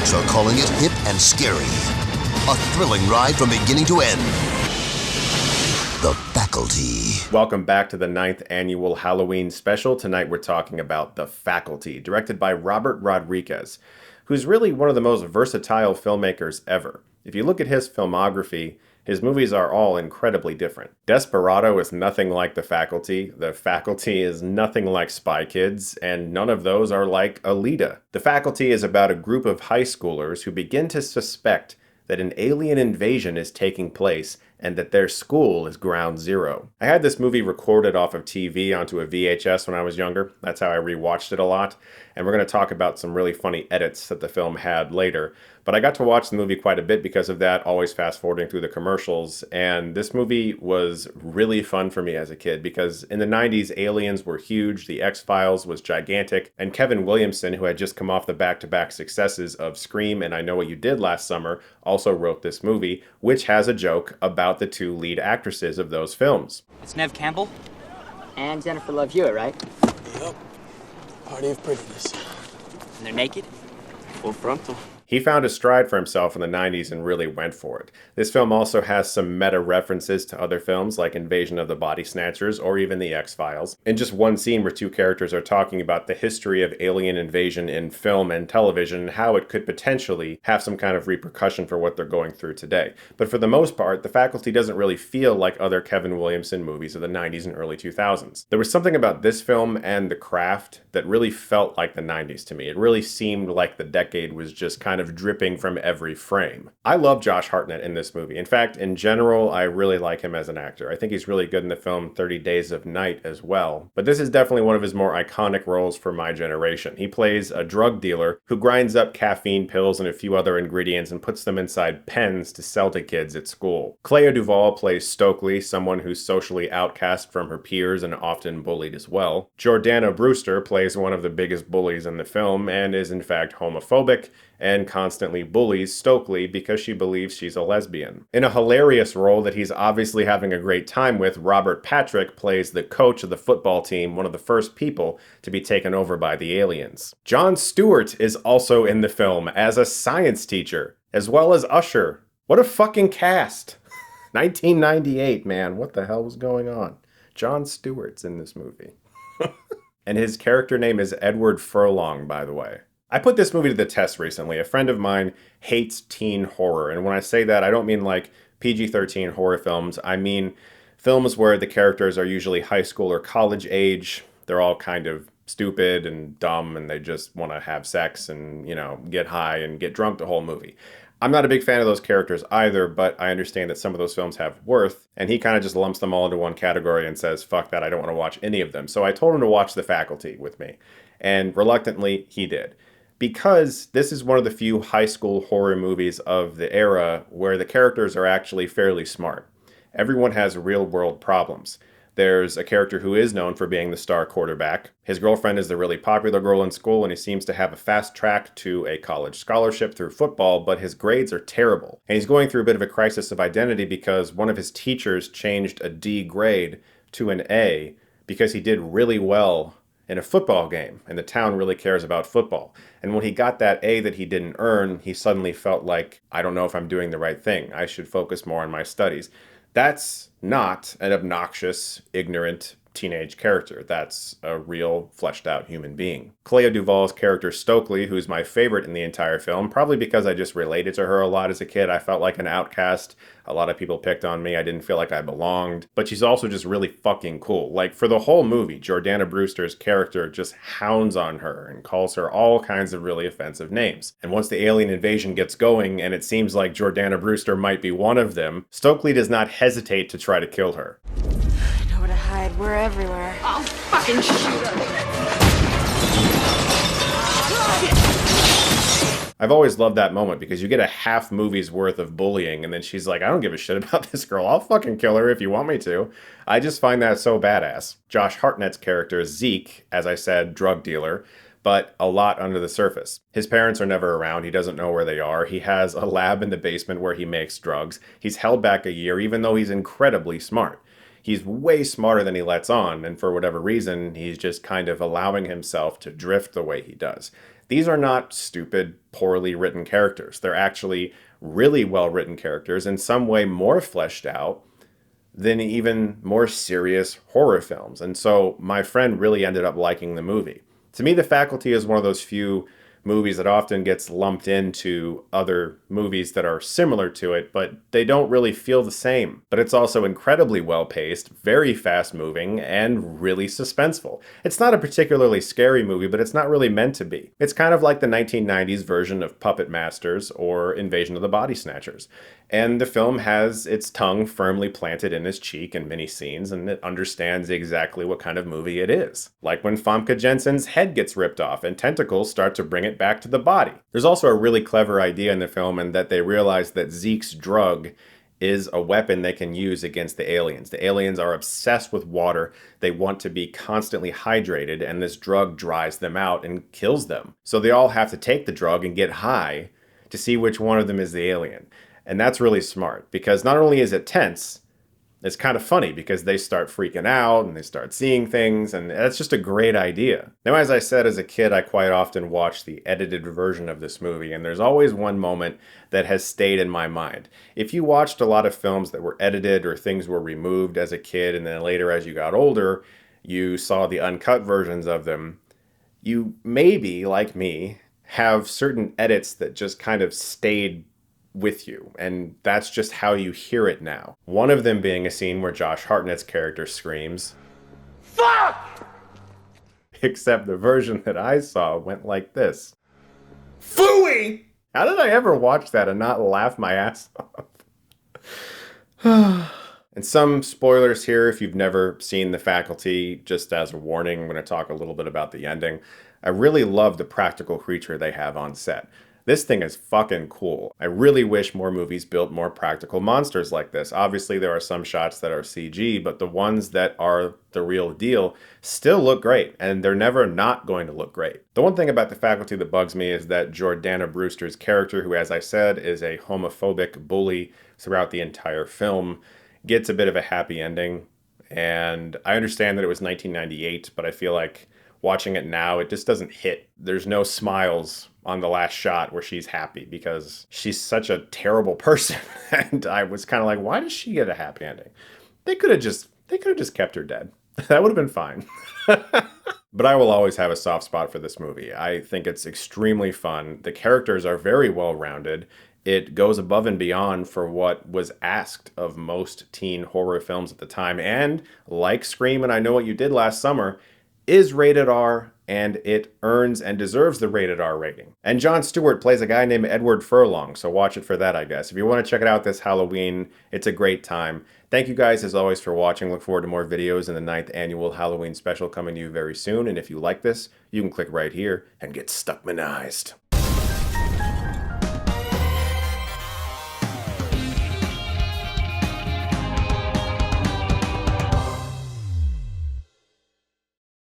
Critics are calling it hip and scary. A thrilling ride from beginning to end. The Faculty. Welcome back to the 9th annual Halloween special. Tonight we're talking about The Faculty, directed by Robert Rodriguez, who's really one of the most versatile filmmakers ever. If you look at his filmography, his movies are all incredibly different. Desperado is nothing like The Faculty. The Faculty is nothing like Spy Kids, and none of those are like Alita. The Faculty is about a group of high schoolers who begin to suspect that an alien invasion is taking place and that their school is ground zero. I had this movie recorded off of TV onto a VHS when I was younger. That's how I rewatched it a lot. And we're going to talk about some really funny edits that the film had later. But I got to watch the movie quite a bit because of that, always fast forwarding through the commercials. And this movie was really fun for me as a kid because in the 90s, aliens were huge, The X-Files was gigantic, and Kevin Williamson, who had just come off the back-to-back successes of Scream and I Know What You Did Last Summer, also wrote this movie, which has a joke about the two lead actresses of those films. It's Neve Campbell. And Jennifer Love Hewitt, right? Yep. Party of prettiness. And they're naked? Full frontal. He found a stride for himself in the 90s and really went for it. This film also has some meta references to other films like Invasion of the Body Snatchers or even The X-Files. In just one scene where two characters are talking about the history of alien invasion in film and television and how it could potentially have some kind of repercussion for what they're going through today. But for the most part, The Faculty doesn't really feel like other Kevin Williamson movies of the 90s and early 2000s. There was something about this film and The Craft that really felt like the 90s to me. It really seemed like the decade was just kind of dripping from every frame. I love Josh Hartnett in this movie. In fact, in general, I really like him as an actor. I think he's really good in the film 30 Days of Night as well. But this is definitely one of his more iconic roles for my generation. He plays a drug dealer who grinds up caffeine pills and a few other ingredients and puts them inside pens to sell to kids at school. Clea Duvall plays Stokely, someone who's socially outcast from her peers and often bullied as well. Jordana Brewster plays one of the biggest bullies in the film and is in fact homophobic and constantly bullies Stokely because she believes she's a lesbian. In a hilarious role that he's obviously having a great time with, Robert Patrick plays the coach of the football team, one of the first people to be taken over by the aliens. Jon Stewart is also in the film as a science teacher, as well as Usher. What a fucking cast! 1998, man, what the hell was going on? Jon Stewart's in this movie. And his character name is Edward Furlong, by the way. I put this movie to the test recently. A friend of mine hates teen horror. And when I say that, I don't mean like PG-13 horror films. I mean films where the characters are usually high school or college age. They're all kind of stupid and dumb and they just want to have sex and, get high and get drunk the whole movie. I'm not a big fan of those characters either, but I understand that some of those films have worth, and he kind of just lumps them all into one category and says, fuck that, I don't want to watch any of them. So I told him to watch The Faculty with me, and reluctantly, he did. Because this is one of the few high school horror movies of the era where the characters are actually fairly smart. Everyone has real-world problems. There's a character who is known for being the star quarterback. His girlfriend is the really popular girl in school, and he seems to have a fast track to a college scholarship through football, but his grades are terrible. And he's going through a bit of a crisis of identity because one of his teachers changed a D grade to an A because he did really well in a football game, and the town really cares about football. And when he got that A that he didn't earn, he suddenly felt like, I don't know if I'm doing the right thing. I should focus more on my studies. That's not an obnoxious, ignorant teenage character. That's a real, fleshed-out human being. Clea Duvall's character Stokely, who's my favorite in the entire film, probably because I just related to her a lot as a kid. I felt like an outcast. A lot of people picked on me. I didn't feel like I belonged. But she's also just really fucking cool. Like, for the whole movie, Jordana Brewster's character just hounds on her and calls her all kinds of really offensive names. And once the alien invasion gets going, and it seems like Jordana Brewster might be one of them, Stokely does not hesitate to try to kill her. Nowhere to hide. We're everywhere. I'll fucking shoot her. I've always loved that moment because you get a half movie's worth of bullying and then she's like, I don't give a shit about this girl. I'll fucking kill her if you want me to. I just find that so badass. Josh Hartnett's character is Zeke, as I said, drug dealer, but a lot under the surface. His parents are never around. He doesn't know where they are. He has a lab in the basement where he makes drugs. He's held back a year even though he's incredibly smart. He's way smarter than he lets on, and for whatever reason, he's just kind of allowing himself to drift the way he does. these are not stupid, poorly written characters. They're actually really well-written characters, in some way more fleshed out than even more serious horror films. And so my friend really ended up liking the movie. To me, The Faculty is one of those few movies that often gets lumped into other movies that are similar to it, but they don't really feel the same. But it's also incredibly well-paced, very fast-moving, and really suspenseful. It's not a particularly scary movie, but it's not really meant to be. It's kind of like the 1990s version of Puppet Masters or Invasion of the Body Snatchers. And the film has its tongue firmly planted in its cheek in many scenes, and it understands exactly what kind of movie it is. Like when Famke Janssen's head gets ripped off and tentacles start to bring it back to the body. There's also a really clever idea in the film in that they realize that Zeke's drug is a weapon they can use against the aliens. The aliens are obsessed with water. They want to be constantly hydrated, and this drug dries them out and kills them. So they all have to take the drug and get high to see which one of them is the alien. And that's really smart, because not only is it tense, it's kind of funny because they start freaking out and they start seeing things, and that's just a great idea. Now, as I said, as a kid, I quite often watched the edited version of this movie, and there's always one moment that has stayed in my mind. If you watched a lot of films that were edited or things were removed as a kid, and then later as you got older, you saw the uncut versions of them, you maybe, like me, have certain edits that just kind of stayed with you, and that's just how you hear it now. One of them being a scene where Josh Hartnett's character screams, "Fuck!" Except the version that I saw went like this. Phooey! How did I ever watch that and not laugh my ass off? And some spoilers here if you've never seen The Faculty. Just as a warning, I'm going to talk a little bit about the ending. I really love the practical creature they have on set. This thing is fucking cool. I really wish more movies built more practical monsters like this. Obviously, there are some shots that are CG, but the ones that are the real deal still look great, and they're never not going to look great. The one thing about The Faculty that bugs me is that Jordana Brewster's character, who, as I said, is a homophobic bully throughout the entire film, gets a bit of a happy ending. And I understand that it was 1998, but I feel like watching it now, it just doesn't hit. There's no smiles on the last shot where she's happy because she's such a terrible person. And I was kind of like, why does she get a happy ending? They could have just kept her dead. That would have been fine. But I will always have a soft spot for this movie. I think it's extremely fun. The characters are very well rounded. It goes above and beyond for what was asked of most teen horror films at the time. And like Scream and I Know What You Did Last Summer, is rated R, and it earns and deserves the rated R rating. And Jon Stewart plays a guy named Edward Furlong, so watch it for that, I guess. If you want to check it out this Halloween, it's a great time. Thank you guys, as always, for watching. Look forward to more videos in the 9th annual Halloween special coming to you very soon. And if you like this, you can click right here and get Stuckmanized.